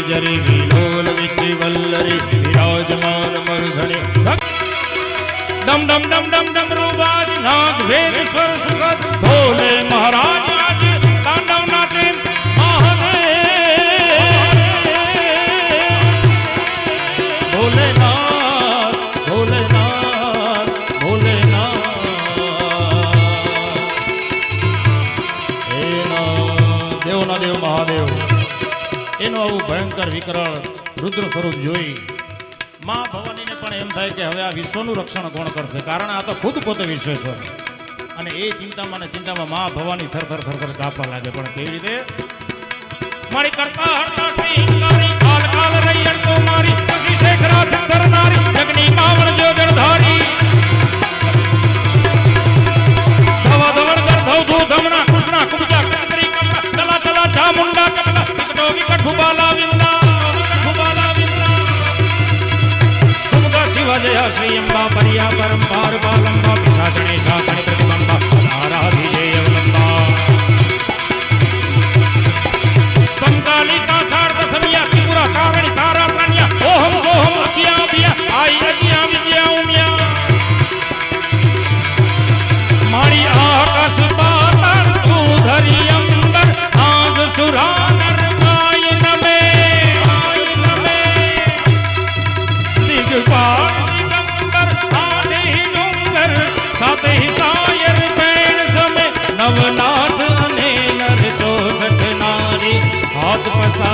जरी विलोल विचि वल्लरी विराजमान मर्धने डम डम डम डम डम रूबाज नाग वेद स्वर सुखद भोले महाराज आज तांडव नाचे भोलेनाथ भोलेनाथ भोलेनाथ हे देवना देव महादेव एनो आવું ભયંકર વિકરાળ રુદ્ર સ્વરૂપ જોઈ માં ભવાનીને પણ એમ થાય કે હવે આ વિશ્વનું રક્ષણ કોણ કરશે, કારણ આ તો ખુદ પોતે વિશ્વેશ્વર અને એ ચિંતામાં ને ચિંતામાં માં ભવાની થરથર થરથર કાપવા લાગે. પણ કેવી રીતે મારી કરતા હરતા સિંગારી કાલ કાલ રહી અડતો મારી પછી શેખરા સરનારી જગની માવણ જો જળધારી ધવા ધવણ કર ધવ ધુ ધમણા કૃષ્ણા કુબજા કત્રી કમલા ચલા ચલા ચામુંડા કમલા વિકટો વિકટ ભુબાલા વિંદા ભુબાલા વિંદા સુમગા શિવા જયા શ્રી અંબા પરિયા પરંપાર બાલંબા પિશાચણે શાસને પ્રતિબંબા આરાધિ જય અવલંબા संकालिका शारद समिया त्रिपुरा कावणी तारा प्राण्या ओहम सोहम अखिया अभिया आई अजिया विजया उमिया मारी आकाश पाताल तू धरी अंबर आज सुरानर गायन में दिगपाल दिगंबर आदि डूंगर साथ ही सायर बैण समय नवनाथ अने नर 64 नारी हाथ पसा